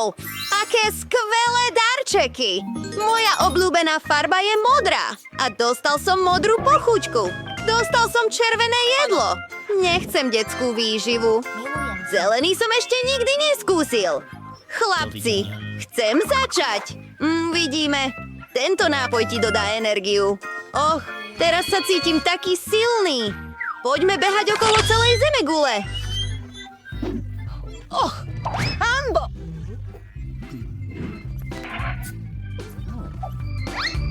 Wow! Aké skvelé darčeky! Moja obľúbená farba je modrá a dostal som modrú pochuťku. Dostal som červené jedlo. Nechcem detskú výživu. Zelený som ešte nikdy neskúsil. Chlapci, chcem začať. Vidíme. Tento nápoj ti dodá energiu. Och, teraz sa cítim taký silný. Poďme behať okolo celej zemegule. Och, Hambo!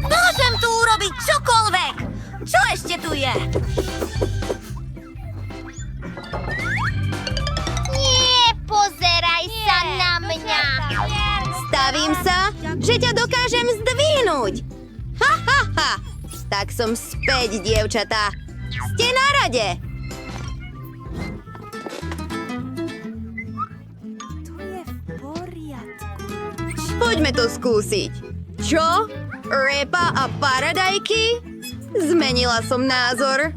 Môžem tu urobiť čokoľvek! Čo ešte tu je? Nie, pozeraj sa na mňa. Stavím sa, že ťa dokážem zdvihnúť. Ha, ha, ha. Tak som späť, dievčatá. Ste na rade. Poďme to skúsiť. Čo? Repa a paradajky? Zmenila som názor.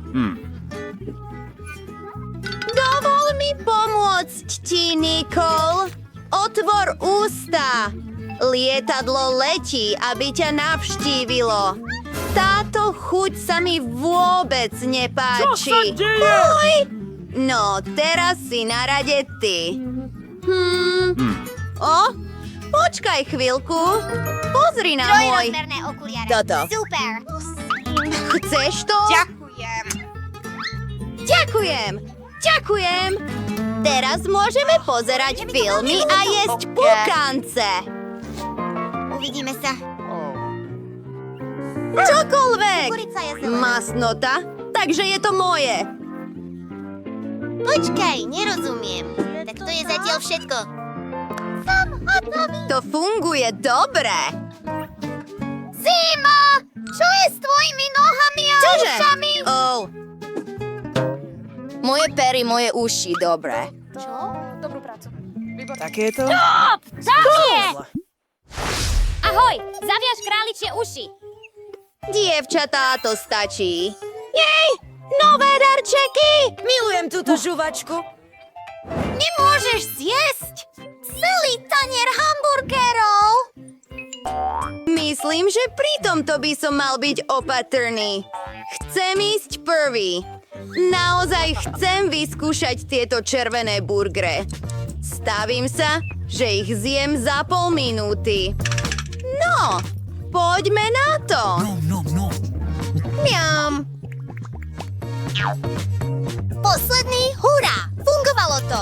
Dovol mi pomôcť ti, Nicole. Otvor ústa. Lietadlo letí, aby ťa navštívilo. Táto chuť sa mi vôbec nepáči. Čo sa deje? Fuj! No, teraz si na rade ty. O, počkaj chvíľku. Pozri na môj... Trojrozmerné okuliare. Toto. Super. Chceš to? Ďakujem. Ďakujem. Ďakujem. Teraz môžeme pozerať filmy a jesť pukance. Uvidíme sa. Čokoľvek. Kukurica je zelená. Masnota, takže je to moje. Počkaj, nerozumiem. Tak to je zatiaľ všetko. Som hotový. To funguje dobre. Zima! Čo je s tvojimi nohami a Čože? ušami? Oh. Moje pery, moje uši, dobre. Takéto? Tak je! Ahoj, zaviaž králičie uši. Dievčatá, to stačí. Jej, nové darčeky. Milujem túto žuvačku. Nemôžeš zjesť celý tanier hamburgerov. Myslím, že pri tomto by som mal byť opatrný. Chcem ísť prvý. Naozaj chcem vyskúšať tieto červené burgery. Stavím sa, že ich zjem za pol minúty. No, poďme na to. Miam. Posledný, hurá! Fungovalo to.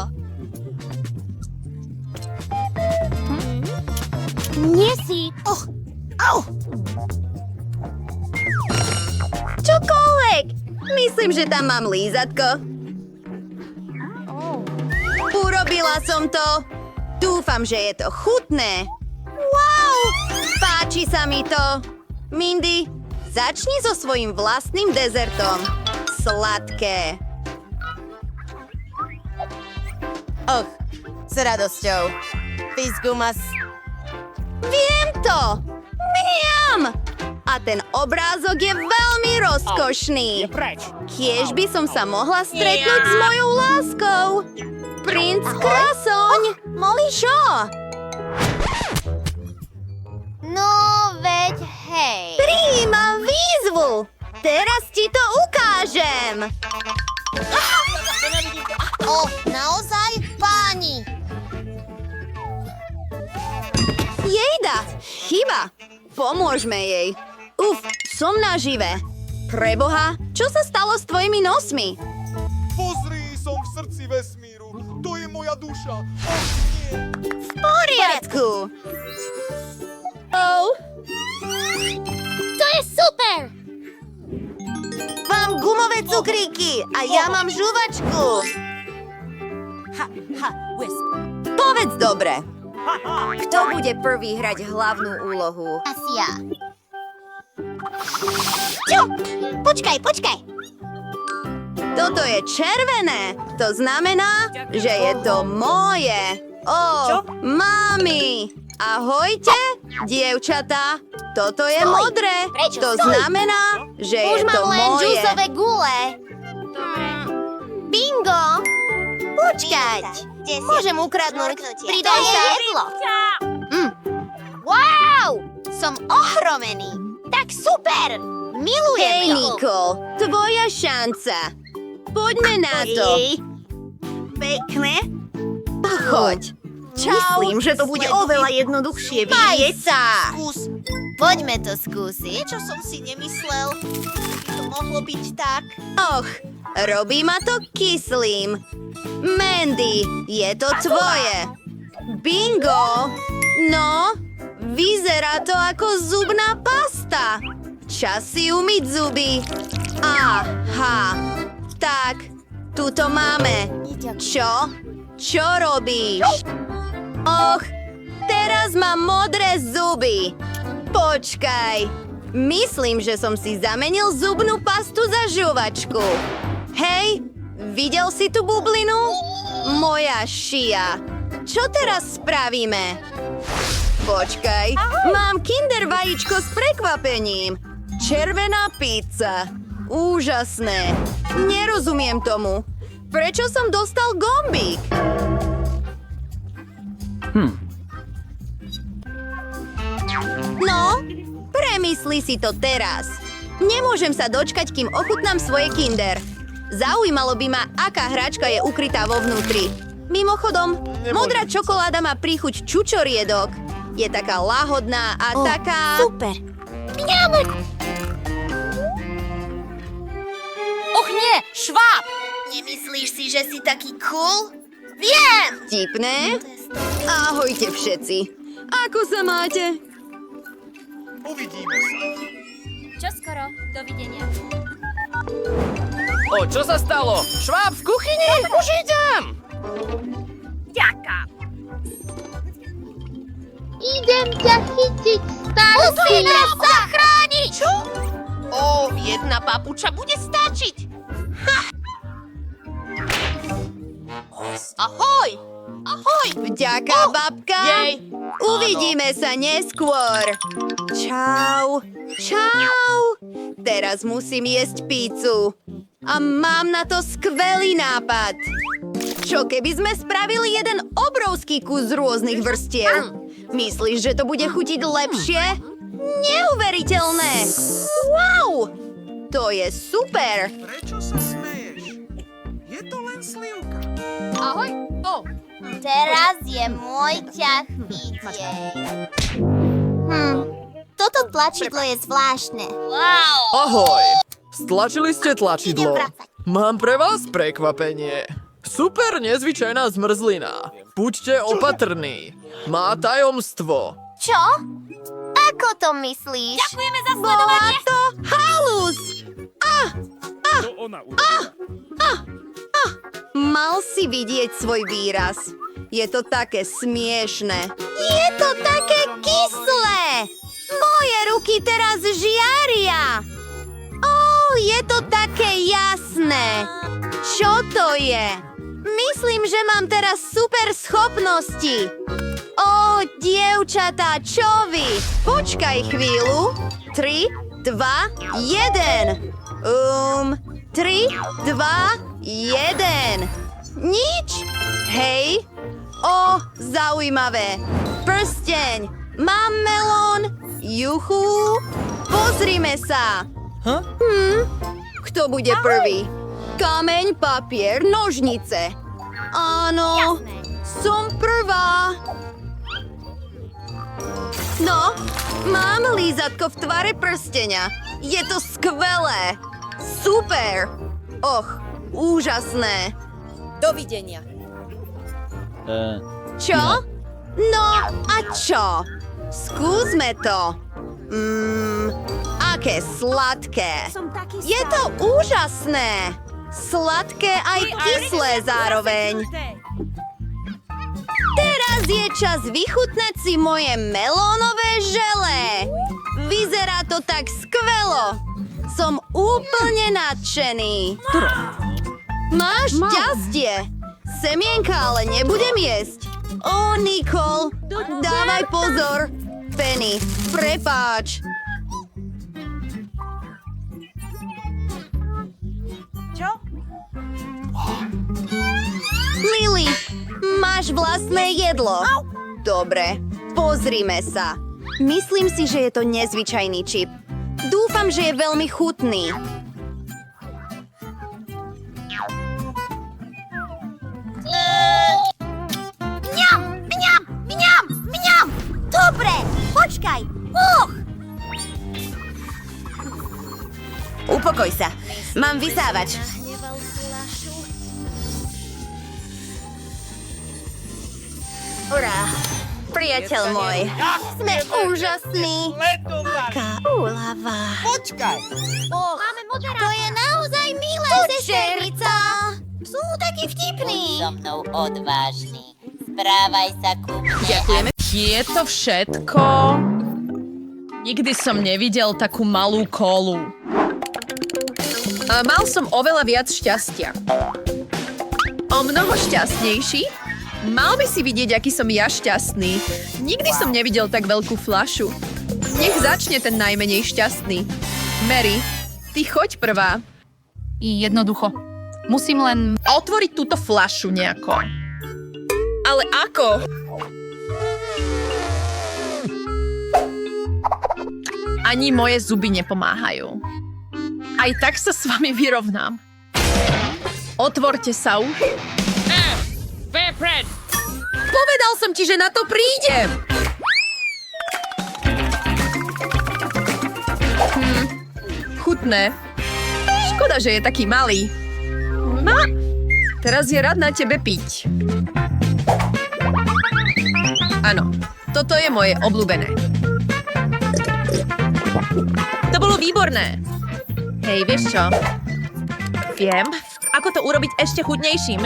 Nie si. Čokoľvek. Myslím, že tam mám lízatko. Urobila som to. Dúfam, že je to chutné. Wow! Páči sa mi to. Mindy, začni so svojím vlastným dezertom. Sladké. Och, s radosťou. Fisgumas. Viem to! Miam! A ten obrázok je veľmi rozkošný. Preč. Kiež by som sa mohla stretnúť s mojou láskou. Princ Krasoň! Molly? Čo? No, veď hej. Prijímam výzvu! Teraz ti to ukážem! Naozaj, páni? Jejda! Chyba! Pomôžme jej. Som nažive. Preboha, čo sa stalo s tvojimi nosmi? Pozri, som v srdci vesmíru. To je moja duša. V poriadku! To je super! Mám gumové cukríky a ja mám žuvačku. Povedz dobre. Kto bude prvý hrať hlavnú úlohu? Asi ja. Čo? Počkaj. Toto je červené. To znamená, že je to moje. Mami. Ahojte, dievčatá. Toto je modré. Prečo? To Stoj. znamená, že Už je to mám len moje. džúsové gule. Bingo! Počkať. Môžem ukradnúť. Pridaj Pridaj sa. sa jedlo. Wow! Som ohromený. Tak super! Milujem Hej, to. Nicole, tvoja šanca. Poďme na to. Pekné. Choď. Myslím, že to bude oveľa jednoduchšie Maj vidieť. sa. Skús. Poďme to skúsiť. Čo som si nemyslel? To mohlo byť tak. Och, robí ma to kyslým. Mandy, je to tvoje. Bingo! No, vyzerá to ako zubná pasta. Čas si umyť zuby. Aha. Tak, tuto máme. Čo? Čo robíš? Och, teraz mám modré zuby. Počkaj. Myslím, že som si zamenil zubnú pastu za žuvačku. Hej, videl si tú bublinu? Moja šia. Čo teraz spravíme? Počkaj, mám kinder vajíčko s prekvapením. Červená pizza. Úžasné. Nerozumiem tomu. Prečo som dostal gombík? No, premysli si to teraz. Nemôžem sa dočkať, kým ochutnám svoje kinder. Zaujímalo by ma, aká hračka je ukrytá vo vnútri. Mimochodom, modrá čokoláda má príchuť čučoriedok. Je taká láhodná a taká... Super. Och nie, šváb! Nemyslíš si, že si taký cool? Viem! Vtipné? Ahojte všetci. Ako sa máte? Uvidíme sa. Čoskoro, dovidenia. O, čo sa stalo? Šváb v kuchyni? Už idem! Ďaká. Idem ťa chytiť, Starsy. Musí nás zachrániť. Čo? Ó, jedna papuča bude stačiť. Ahoj! Ahoj! Vďaka, babka. jej. Uvidíme sa neskôr. Čau. Čau. Teraz musím jesť pizzu. A mám na to skvelý nápad. Čo keby sme spravili jeden obrovský kus z rôznych vrstiev? Myslíš, že to bude chutiť lepšie? Neuveriteľné! Wow! To je super! Prečo sa smeješ? Je to len slivka. Ahoj. O, Teraz je môj ťah vidieť. Toto tlačidlo je zvláštne. Wow! ahoj. Stlačili ste tlačidlo. Idem vracať. Mám pre vás prekvapenie. Super nezvyčajná zmrzlina. Buďte opatrní. Má tajomstvo. Čo? Ako to myslíš? Ďakujeme za Bola sledovanie. to halus! Mal si vidieť svoj výraz. Je to také smiešne. Je to také kyslé! Moje ruky teraz žiaria! Je to také jasné. Čo to je? Myslím, že mám teraz super schopnosti. Dievčatá, čo vy? Počkaj chvíľu. 3, 2, 1. 3, 2, 1. Nič? Hej. Zaujímavé. Prsteň. Mám melón. Juchu. Pozrime sa. Kto bude prvý? Kameň, papier, nožnice. Áno, som prvá. No, mám lízatko v tvare prsteňa. Je to skvelé. Super. Úžasné. Dovidenia. Čo? No, a čo? Skúsme to. Aké sladké. Som taký Je to úžasné. Sladké aj kyslé zároveň. Teraz je čas vychutnať si moje melónové želé. Vyzerá to tak skvelo. Som úplne nadšený. Máš šťastie. Semienka ale nebudem jesť. Nicole, dávaj pozor. Penny, prepáč. Čo? Lily, máš vlastné jedlo. Dobre, pozrime sa. Myslím si, že je to nezvyčajný čip. Dúfam, že je veľmi chutný. Mňam, mňam, mňam, mňam. Dobre, počkaj. Upokoj sa. Mám vysávač. Urá, priateľ môj. Sme úžasní. Taká úlava. Máme moderátora. To je naozaj milé, sesternica. Sú takí vtipní. So mnou odvážny. Správaj sa ku mne. Ďakujeme. Je to všetko? Nikdy som nevidel takú malú kolu. Mal som oveľa viac šťastia. O mnoho šťastnejší? Mal by si vidieť, aký som ja šťastný. Nikdy som nevidel tak veľkú fľašu. Nech začne ten najmenej šťastný. Mary, ty choď prvá. Jednoducho. Musím len... Otvoriť túto fľašu nejako. Ale ako? Ani moje zuby nepomáhajú. Aj tak sa s vami vyrovnám. Otvorte sa už. Povedal som ti, že na to prídem. Chutné. Škoda, že je taký malý. No, teraz je rád na tebe piť. Áno, toto je moje obľúbené. To bolo výborné. Hej, vieš čo? Viem, ako to urobiť ešte chutnejším.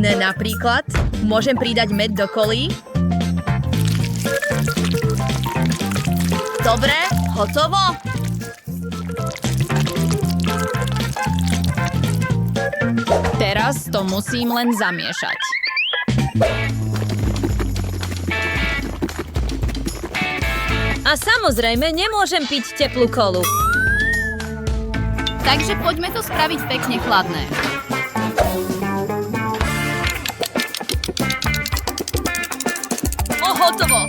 Napríklad, môžem pridať med do kolí. Dobre, hotovo. Teraz to musím len zamiešať. A samozrejme, nemôžem piť teplú kolu. Takže poďme to spraviť pekne chladné. Hotovo.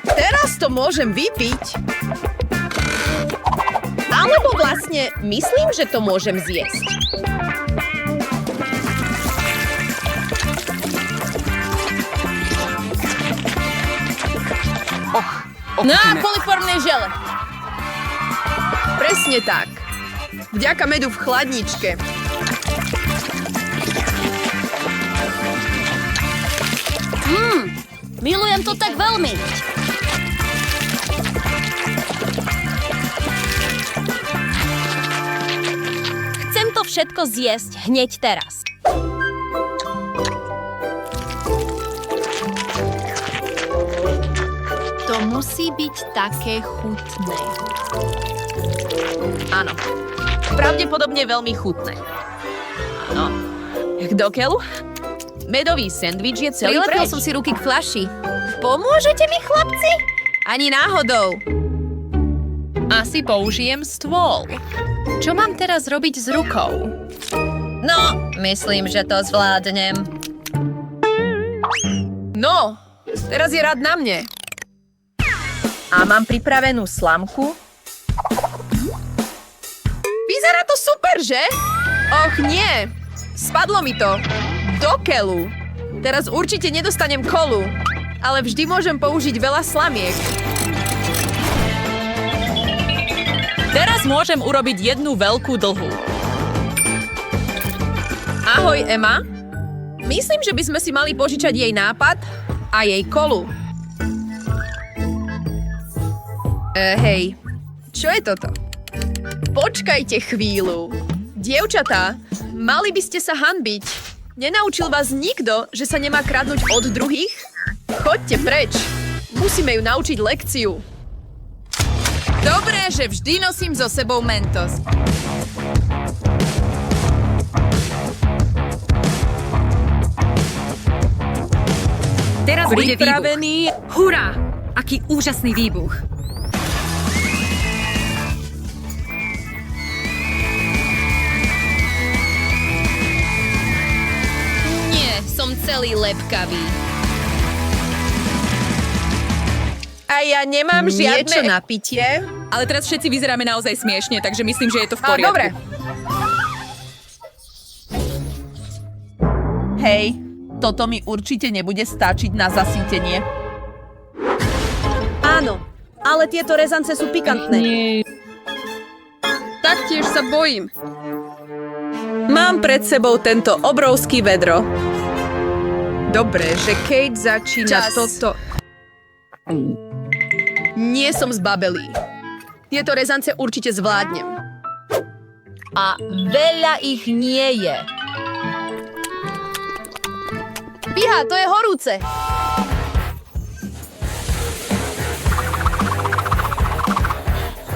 Teraz to môžem vypiť. Alebo vlastne myslím, že to môžem zjesť. Na koliformnej žele. Presne tak. Vďaka medu v chladničke. Milujem to tak veľmi. Chcem to všetko zjesť hneď teraz. To musí byť také chutné. Áno. Pravdepodobne veľmi chutné. Áno. Do keľu? Medový sendvič je celý Prilepil preč. som si ruky k fľaši. Pomôžete mi, chlapci? Ani náhodou. Asi použijem stôl. Čo mám teraz robiť s rukou? No, myslím, že to zvládnem. No, teraz je rád na mne. A mám pripravenú slamku. Vyzerá to super, že? Och, nie. Spadlo mi to. Do keľu. Teraz určite nedostanem kolu, ale vždy môžem použiť veľa slamiek. Teraz môžem urobiť jednu veľkú dlhú. Ahoj, Emma. Myslím, že by sme si mali požičať jej nápad a jej kolu. Hej, čo je toto? Počkajte chvíľu. Dievčatá, mali by ste sa hanbiť. Nenaučil vás nikto, že sa nemá kradnúť od druhých? Choďte preč. Musíme ju naučiť lekciu. Dobré, že vždy nosím so sebou Mentos. Teraz bude výbuch. Pripravený? Hurá! Aký úžasný výbuch. som celý lepkavý. A ja nemám žiadne... Niečo na pitie? Ale teraz všetci vyzeráme naozaj smiešne, takže myslím, že je to v poriadku. Dobre. Hej, toto mi určite nebude stačiť na zasýtenie. Áno, ale tieto rezance sú pikantné. Taktiež sa bojím. Mám pred sebou tento obrovský vedro. Dobre, že Kate začína toto... Nie som zbabelý. Tieto rezance určite zvládnem. A veľa ich nie je. Píha, to je horúce.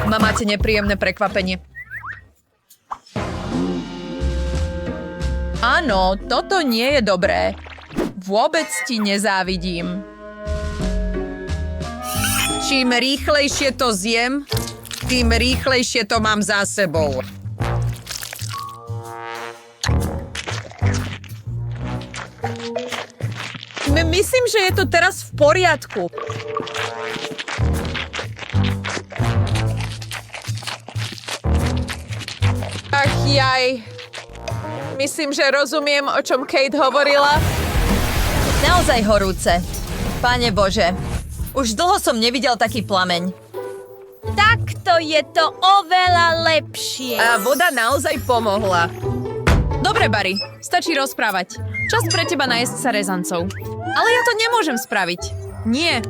Máte nepríjemné prekvapenie. Áno, toto nie je dobré. Vôbec ti nezávidím. Čím rýchlejšie to zjem, tým rýchlejšie to mám za sebou. Myslím, že je to teraz v poriadku. Ach jaj. Myslím, že rozumiem, o čom Kate hovorila. Naozaj horúce. Pane Bože, už dlho som nevidel taký plameň. Takto je to oveľa lepšie. A voda naozaj pomohla. Dobre, Barry, stačí rozprávať. Čas pre teba najesť sa rezancov. Ale ja to nemôžem spraviť. Nie.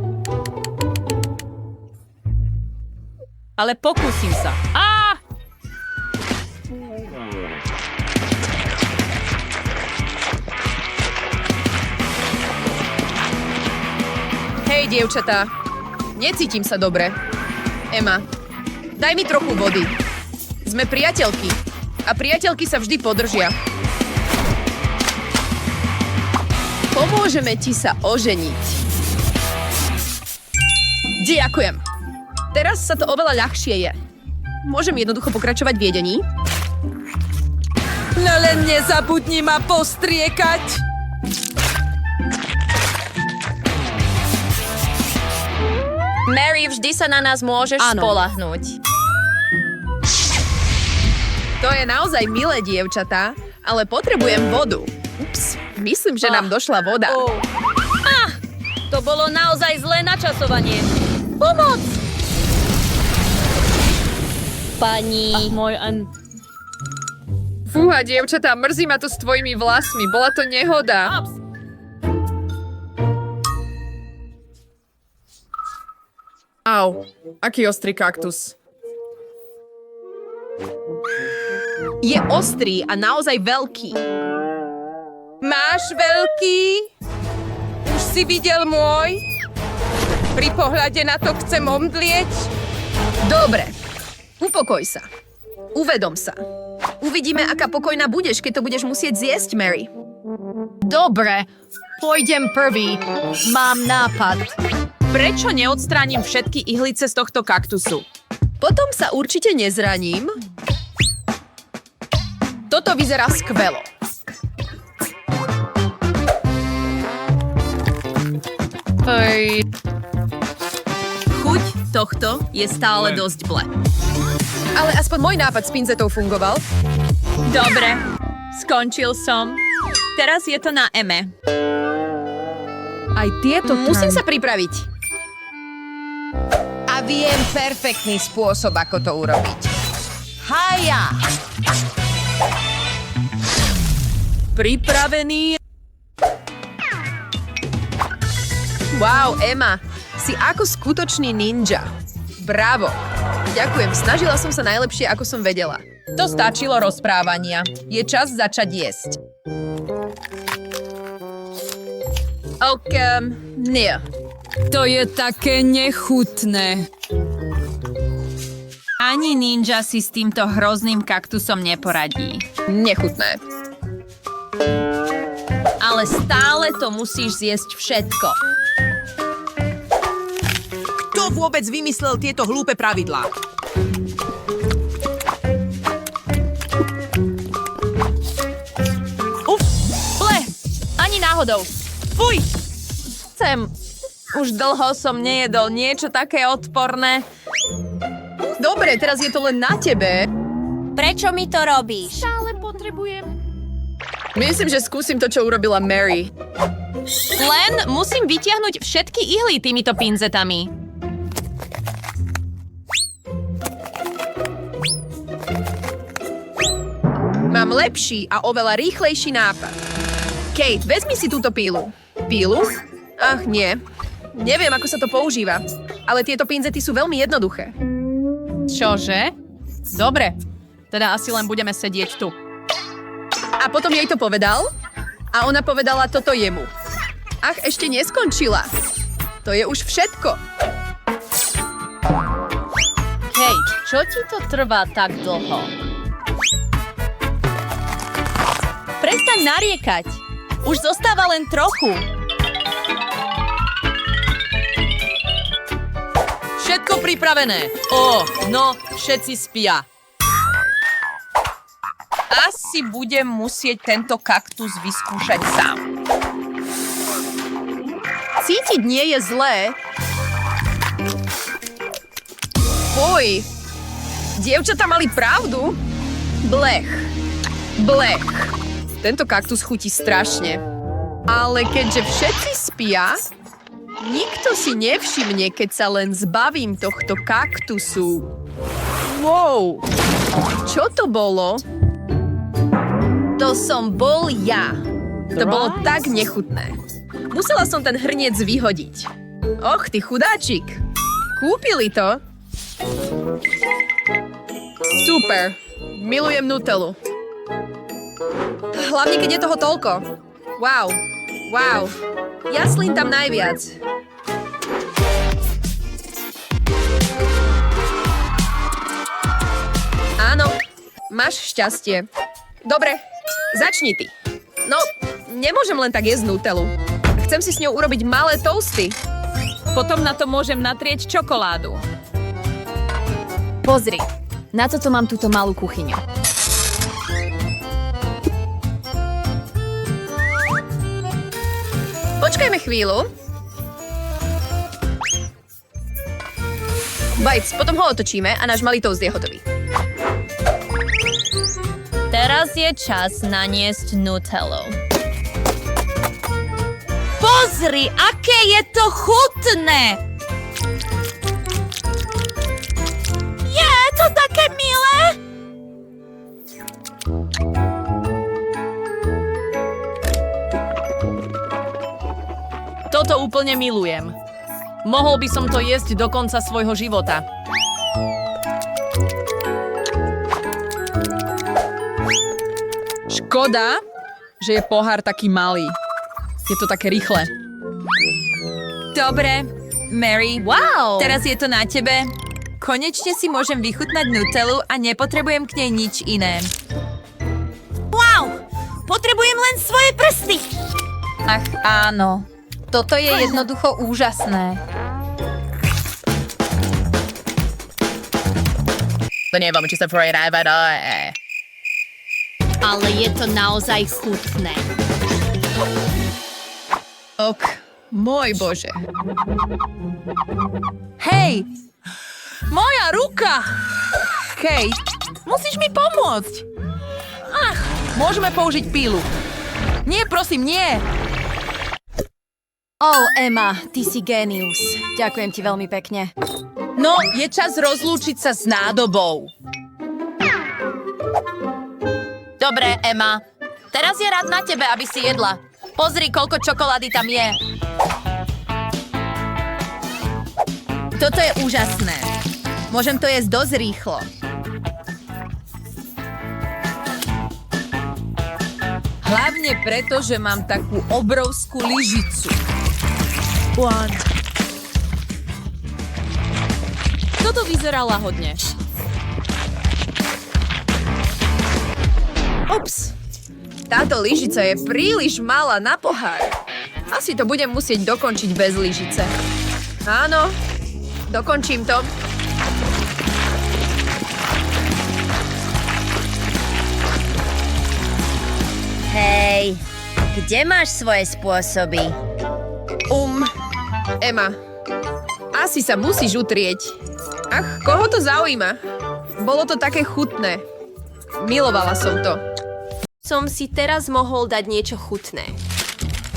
Ale pokúsim sa. Hej, dievčatá. Necítim sa dobre. Emma, daj mi trochu vody. Sme priateľky. A priateľky sa vždy podržia. Pomôžeme ti sa oženiť. Ďakujem. Teraz sa to oveľa ľahšie je. Môžem jednoducho pokračovať v jedení? No len nezabudni ma postriekať. Mary, vždy sa na nás môžeš spoľahnúť. To je naozaj milé, dievčatá, ale potrebujem vodu. Ups, myslím, že nám došla voda. To bolo naozaj zlé načasovanie. Pomoc! Pani... Fúha, dievčatá, mrzí ma to s tvojimi vlasmi. Bola to nehoda. Au, aký ostrý kaktus. Je ostrý a naozaj veľký. Máš veľký? Už si videl môj? Pri pohľade na to chcem omdlieť? Dobre, upokoj sa. Uvedom sa. Uvidíme, aká pokojná budeš, keď to budeš musieť zjesť, Mary. Dobre, pôjdem prvý. Mám nápad. Prečo neodstránim všetky ihlice z tohto kaktusu? Potom sa určite nezraním. Toto vyzerá skvelo. Chuť tohto je stále dosť ble. Ale aspoň môj nápad s pinzetou fungoval. Dobre, skončil som. Teraz je to na Eme. Aj tieto musím sa pripraviť. A viem perfektný spôsob, ako to urobiť. Haja! Pripravený. Wow, Emma, si ako skutočný ninja. Bravo. Ďakujem, snažila som sa najlepšie, ako som vedela. To stačilo rozprávania. Je čas začať jesť. Nie. To je také nechutné. Ani ninja si s týmto hrozným kaktusom neporadí. Nechutné. Ale stále to musíš zjesť všetko. Kto vôbec vymyslel tieto hlúpe pravidlá? Ble! Ani náhodou. Fuj! Chcem. Už dlho som nejedol niečo také odporné. Dobre, teraz je to len na tebe. Prečo mi to robíš? Ale potrebujem. Myslím, že skúsim to, čo urobila Mary. Len musím vytiahnuť všetky ihly týmito pinzetami. Mám lepší a oveľa rýchlejší nápad. Kate, vezmi si túto pílu. Pílu? Ach, nie. Neviem, ako sa to používa. Ale tieto pinzety sú veľmi jednoduché. Čože? Dobre. Teda asi len budeme sedieť tu. A potom jej to povedal a ona povedala toto jemu. Ach, ešte neskončila. To je už všetko. Kate, čo ti to trvá tak dlho? Prestaň nariekať. Už zostáva len trochu. Všetko pripravené. No, všetci spia. Asi budem musieť tento kaktus vyskúšať sám. Cítiť nie je zlé. Fuj. Dievčatá mali pravdu. Blech. Tento kaktus chutí strašne. Ale keďže všetci spia, nikto si nevšimne, keď sa len zbavím tohto kaktusu. Wow. Čo to bolo? To som bol ja. To bolo tak nechutné. Musela som ten hrniec vyhodiť. Och, ty chudáčik. Kúpili to? Super. Milujem Nutellu. Hlavne, keď je toho toľko. Wow. Jaslín tam najviac. Áno, máš šťastie. Dobre, začni ty. No, nemôžem len tak jesť Nutellu. Chcem si s ňou urobiť malé toasty. Potom na to môžem natrieť čokoládu. Pozri, na toto mám túto malú kuchyňu. Počkajme chvíľu. Bajc, potom ho otočíme a náš malý toast je hotový. Teraz je čas naniesť Nutellu. Pozri, aké je to chutné! Je to také milé! Toto úplne milujem. Mohol by som to jesť do konca svojho života. Škoda, že je pohár taký malý. Je to také rýchle. Dobre, Mary, Wow! teraz je to na tebe. Konečne si môžem vychutnať Nutellu a nepotrebujem k nej nič iné. Wow! Potrebujem len svoje prsty! Ach, áno. Toto je jednoducho úžasné. To neviem, či sa projeráva, Ale je to naozaj chutné. Ok, môj Bože. Hej! Moja ruka! Kate, Musíš mi pomôcť! Ach, môžeme použiť pílu. Nie, prosím, nie! Emma, ty si génius. Ďakujem ti veľmi pekne. No, je čas rozlúčiť sa s nádobou. Dobre, Emma. Teraz je rád na tebe, aby si jedla. Pozri, koľko čokolády tam je. Toto je úžasné. Môžem to jesť dosť rýchlo. Hlavne preto, že mám takú obrovskú lyžicu. Toto vyzerá lahodne. ups. Táto lyžica je príliš malá na pohár. Asi to budem musieť dokončiť bez lyžice. Áno, dokončím to. Hej, Kde máš svoje spôsoby? Emma, asi sa musíš utrieť. Ach, koho to zaujíma? Bolo to také chutné. Milovala som to. Som si teraz mohol dať niečo chutné.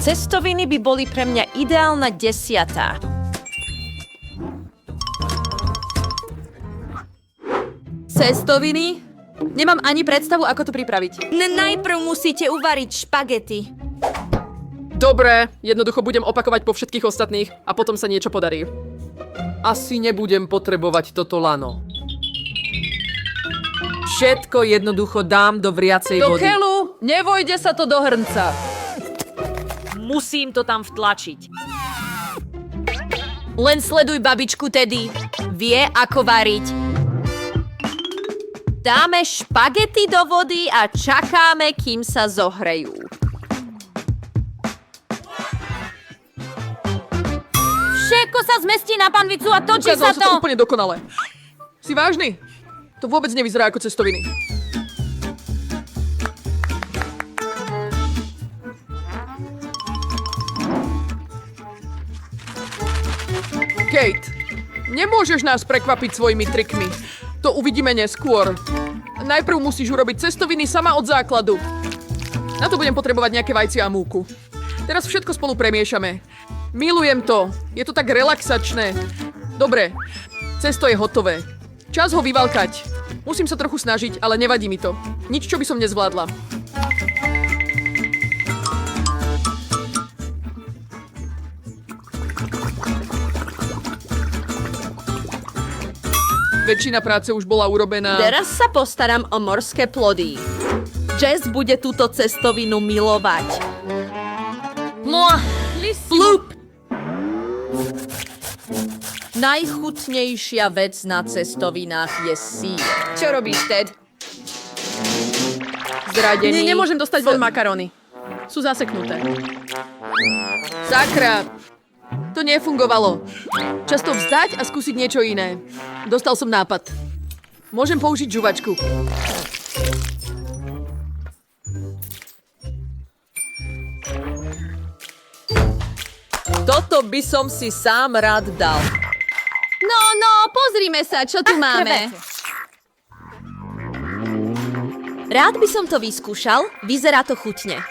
Cestoviny by boli pre mňa ideálna 10. Cestoviny? Nemám ani predstavu, ako to pripraviť. Najprv musíte uvariť špagety. Dobre, jednoducho budem opakovať po všetkých ostatných a potom sa niečo podarí. Asi nebudem potrebovať toto lano. Všetko jednoducho dám do vriacej Do vody. keľu, nevojde sa to do hrnca. Musím to tam vtlačiť. Len sleduj babičku Teddy. Vie, ako variť. Dáme špagety do vody a čakáme, kým sa zohrejú. Všetko sa zmestí na panvicu a točí sa Ukázalo sa to to. úplne dokonale. Si vážny? To vôbec nevyzerá ako cestoviny. Kate, nemôžeš nás prekvapiť svojimi trikmi. To uvidíme neskôr. Najprv musíš urobiť cestoviny sama od základu. Na to budem potrebovať nejaké vajcia a múku. Teraz všetko spolu premiešame. Milujem to. Je to tak relaxačné. Dobre, cesto je hotové. Čas ho vyvalkať. Musím sa trochu snažiť, ale nevadí mi to. Nič, čo by som nezvládla. Väčšina práce už bola urobená. Teraz sa postaram o morské plody. Jess bude túto cestovinu milovať. Plup! Najchutnejšia vec na cestovinách je sír. Čo robíš, Ted? Zradený. Nemôžem dostať von makaróny. Sú zaseknuté. Sakra! To nefungovalo. Čas to vzdať a skúsiť niečo iné. Dostal som nápad. Môžem použiť žuvačku. Toto by som si sám rád dal. No, pozrime sa, čo tu máme. Rád by som to vyskúšal, vyzerá to chutne.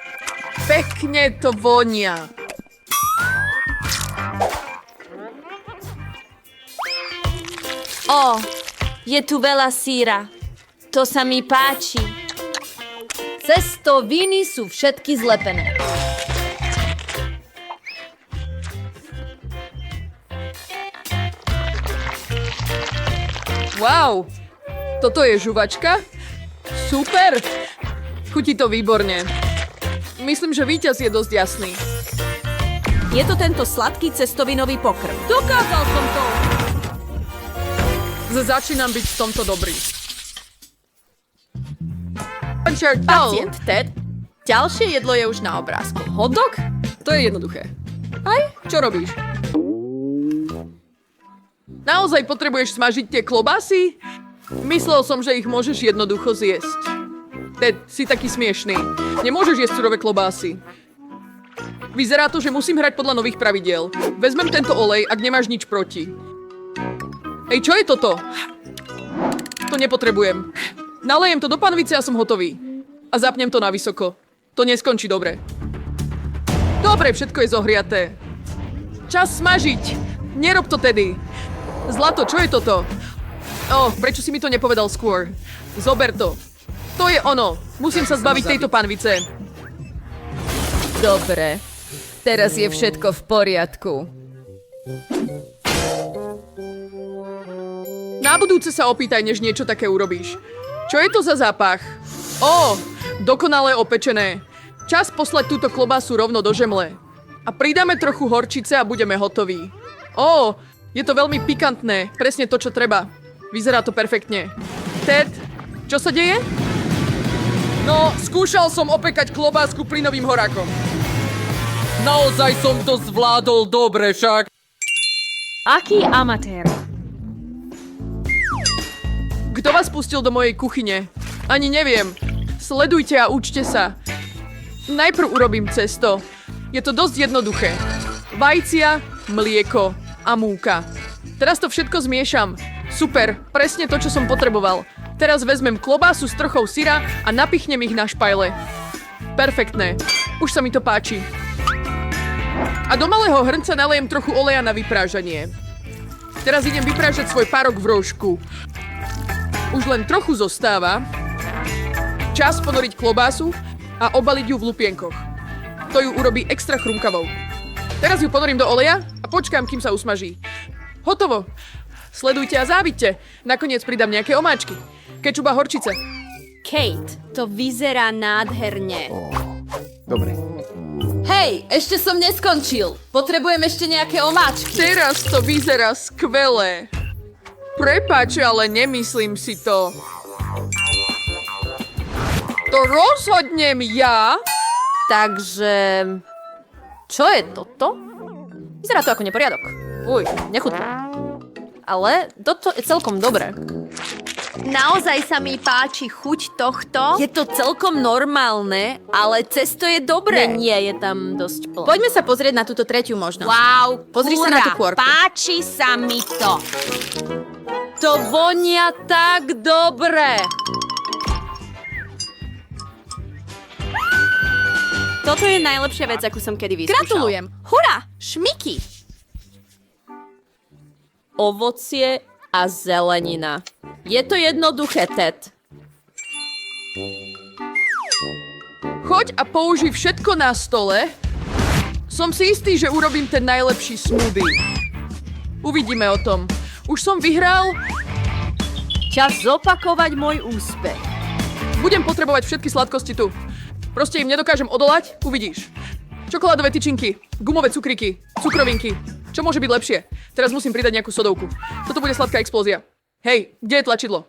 Pekne to vonia. Ó, je tu veľa síra. To sa mi páči. Cestoviny sú všetky zlepené. Wow! Toto je žuvačka? Super! Chutí to výborne. Myslím, že víťaz je dosť jasný. Je to tento sladký cestovinový pokrm. Dokázal som to. Začínam byť v tomto dobrý. Pacient Ted. Ďalšie jedlo je už na obrázku. Hotdog? To je jednoduché. Aj? Čo robíš? Naozaj potrebuješ smažiť tie klobásy? Myslel som, že ich môžeš jednoducho zjesť. Ted, si taký smiešný. Nemôžeš jesť surové klobásy. Vyzerá to, že musím hrať podľa nových pravidiel. Vezmem tento olej, ak nemáš nič proti. Ej, čo je toto? To nepotrebujem. Nalejem to do panvice a som hotový. A zapnem to na vysoko. To neskončí dobre. Dobre, všetko je zohriaté. Čas smažiť. Nerob to tedy. Zlato, čo je toto? Prečo si mi to nepovedal skôr? Zober to. To je ono. Musím sa zbaviť tejto panvice. Dobre. Teraz je všetko v poriadku. Na budúce sa opýtaj, než niečo také urobíš. Čo je to za zápach? Dokonale opečené. Čas poslať túto klobásu rovno do žemle. A pridáme trochu horčice a budeme hotoví. Je to veľmi pikantné. Presne to, čo treba. Vyzerá to perfektne. Ted, čo sa deje? No, skúšal som opekať klobásku plynovým horákom. Naozaj som to zvládol dobre však. Aký amatér. Kto vás pustil do mojej kuchyne? Ani neviem. Sledujte a učte sa. Najprv urobím cesto. Je to dosť jednoduché. Vajcia, mlieko a múka. Teraz to všetko zmiešam. Super, presne to, čo som potreboval. Teraz vezmem klobásu s trochou syra a napichnem ich na špajle. Perfektné. Už sa mi to páči. A do malého hrnca nalejem trochu oleja na vyprážanie. Teraz idem vyprážať svoj párok v rožku. Už len trochu zostáva. Čas ponoriť klobásu a obaliť ju v lupienkoch. To ju urobí extra chrumkavou. Teraz ju ponorím do oleja a počkám, kým sa usmaží. Hotovo. Sledujte a závidte. Nakoniec pridám nejaké omáčky. Kečup a horčice. Kate, to vyzerá nádherne. Dobre. Hej, ešte som neskončil. Potrebujem ešte nejaké omáčky. Teraz to vyzerá skvelé. Prepáč, ale nemyslím si to. To rozhodnem ja. Takže... Čo je toto? Vyzerá to ako neporiadok. Uj, nechutné. Ale toto je celkom dobré. Naozaj sa mi páči chuť tohto. Je to celkom normálne, ale cesto je dobré. Nie, je tam dosť plné. Poďme sa pozrieť na túto tretiu možnosť. Wow, Pozri sa na tú kôrku. Páči sa mi to. To vonia tak dobre. Toto je najlepšia vec, akú som kedy vyskúšal. Gratulujem. Hurá, šmiky. Ovocie a zelenina. Je to jednoduché, Ted. Choď a použij všetko na stole. Som si istý, že urobím ten najlepší smoothie. Uvidíme o tom. Už som vyhral. Čas zopakovať môj úspech. Budem potrebovať všetky sladkosti tu. Proste im nedokážem odolať, uvidíš. Čokoládové tyčinky, gumové cukriky, cukrovinky. Čo môže byť lepšie? Teraz musím pridať nejakú sodovku. Toto bude sladká explózia. Hej, kde je tlačidlo?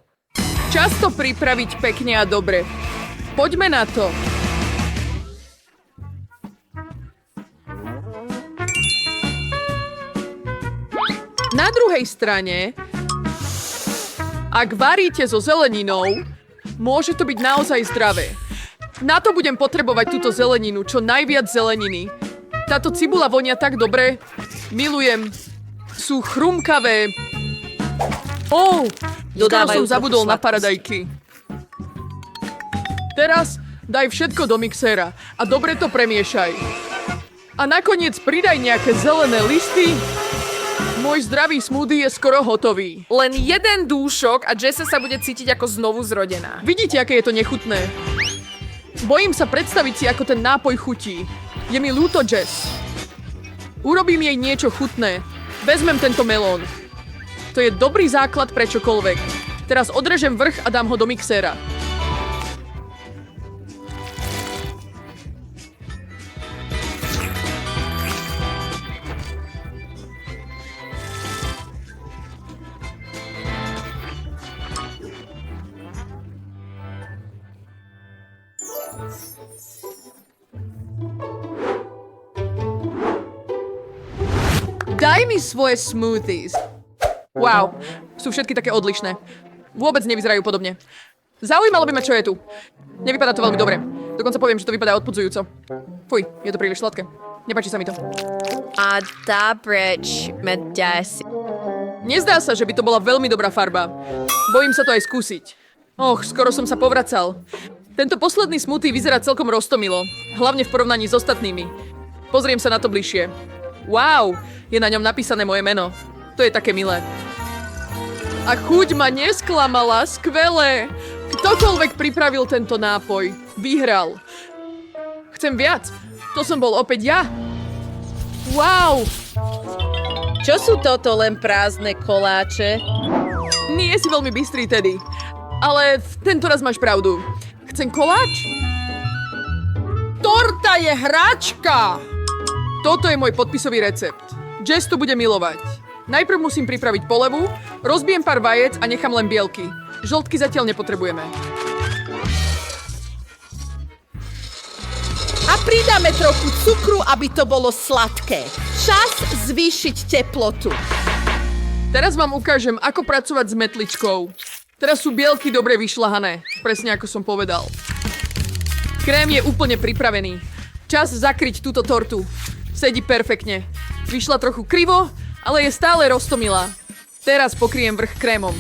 Čas to pripraviť pekne a dobre. Poďme na to. Na druhej strane, ak varíte so zeleninou, môže to byť naozaj zdravé. Na to budem potrebovať túto zeleninu, čo najviac zeleniny. Táto cibula vonia tak dobre. Milujem. Sú chrumkavé. Skoro som zabudol na paradajky. Teraz daj všetko do mixéra a dobre to premiešaj. A nakoniec pridaj nejaké zelené listy. Môj zdravý smoothie je skoro hotový. Len jeden dúšok a Jessa sa bude cítiť ako znovu zrodená. Vidíte, aké je to nechutné? Bojím sa predstaviť si, ako ten nápoj chutí. Je mi ľúto, Jess. Urobím jej niečo chutné. Vezmem tento melón. To je dobrý základ pre čokoľvek. Teraz odrežem vrch a dám ho do mixéra. Daj mi svoje smoothies. Wow, sú všetky také odlišné. Vôbec nevyzerajú podobne. Zaujímalo by ma, čo je tu. Nevypadá to veľmi dobre. Dokonca poviem, že to vypadá odpudzujúco. Fuj, je to príliš sladké. Nepáči sa mi to. A preč me desi. Nezdá sa, že by to bola veľmi dobrá farba. Bojím sa to aj skúsiť. Skoro som sa povracal. Tento posledný smoothie vyzerá celkom roztomilo. Hlavne v porovnaní s ostatnými. Pozriem sa na to bližšie. Wow, je na ňom napísané moje meno. To je také milé. A chuť ma nesklamala, skvelé. Ktokoľvek pripravil tento nápoj, vyhral. Chcem viac. To som bol opäť ja. Wow. Čo sú toto len prázdne koláče? Nie si veľmi bystrý, Teddy. Ale tento raz máš pravdu. Chcem koláč? Torta je hračka! Toto je môj podpisový recept. Jess to bude milovať. Najprv musím pripraviť polevu, rozbijem pár vajec a nechám len bielky. Žltky zatiaľ nepotrebujeme. A pridáme trochu cukru, aby to bolo sladké. Čas zvýšiť teplotu. Teraz vám ukážem, ako pracovať s metličkou. Teraz sú bielky dobre vyšľahané, presne ako som povedal. Krém je úplne pripravený. Čas zakryť túto tortu. Sedí perfektne. Vyšla trochu krivo, ale je stále roztomilá. Teraz pokryjem vrch krémom.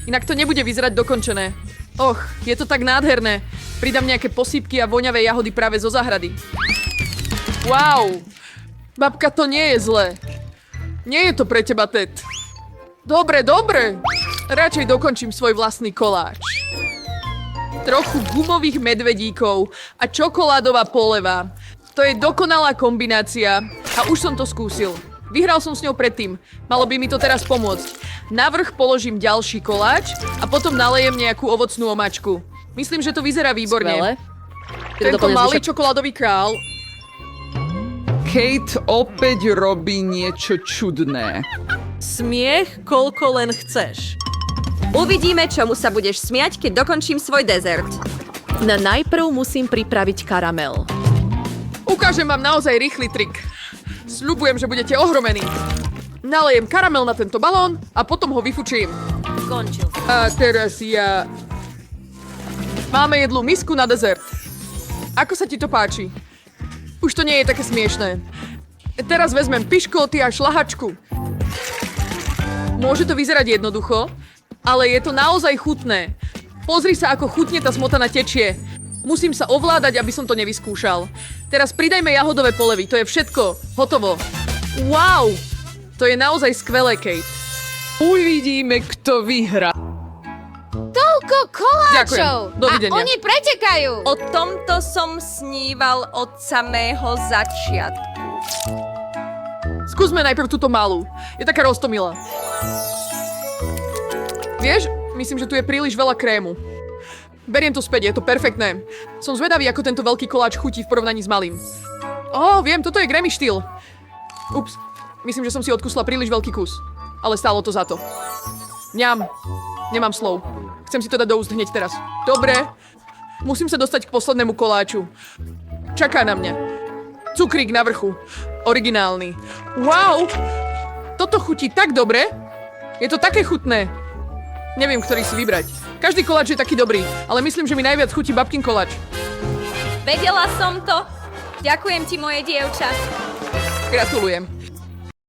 Inak to nebude vyzerať dokončené. Och, je to tak nádherné. Pridám nejaké posypky a voňavé jahody práve zo záhrady. Wow! Babka, to nie je zlé. Nie je to pre teba, Ted. Dobre, dobre. Radšej dokončím svoj vlastný koláč. Trochu gumových medvedíkov a čokoládová poleva. To je dokonalá kombinácia a už som to skúsil. Vyhral som s ňou predtým. Malo by mi to teraz pomôcť. Navrch položím ďalší koláč a potom nalejem nejakú ovocnú omáčku. Myslím, že to vyzerá výborne. Skvelé. Tento malý čokoládový král. Kate opäť robí niečo čudné. Smiech, koľko len chceš. Uvidíme, čomu sa budeš smiať, keď dokončím svoj dezert. No najprv musím pripraviť karamel. Ukážem vám naozaj rýchly trik. Sľubujem, že budete ohromení. Nalejem karamel na tento balón a potom ho vyfučím. Skončil. A teraz ja... Máme jedlú misku na dezert. Ako sa ti to páči? Už to nie je také smiešné. Teraz vezmem piškoty a šlahačku. Môže to vyzerať jednoducho, ale je to naozaj chutné. Pozri sa, ako chutne tá smotana tečie. Musím sa ovládať, aby som to nevyskúšal. Teraz pridajme jahodové polevy, to je všetko. Hotovo. Wow! To je naozaj skvelé, Kate. Uvidíme, kto vyhrá. Toľko koláčov! Ďakujem. Dovidenia. A oni pretekajú! O tomto som sníval od samého začiatku. Skúsme najprv túto malú. Je taká roztomilá. Vieš, myslím, že tu je príliš veľa krému. Beriem to späť, je to perfektné. Som zvedavý, ako tento veľký koláč chutí v porovnaní s malým. Viem, toto je Grammy štýl. Ups, myslím, že som si odkusla príliš veľký kus. Ale stálo to za to. Ňam, nemám slov. Chcem si to dať do úst hneď teraz. Dobre, musím sa dostať k poslednému koláču. Čaká na mňa. Cukrík na vrchu. Originálny. Wow! Toto chutí tak dobre. Je to také chutné. Neviem, ktorý si vybrať. Každý koláč je taký dobrý, ale myslím, že mi najviac chutí babkin koláč. Vedela som to. Ďakujem ti, moje dievča. Gratulujem.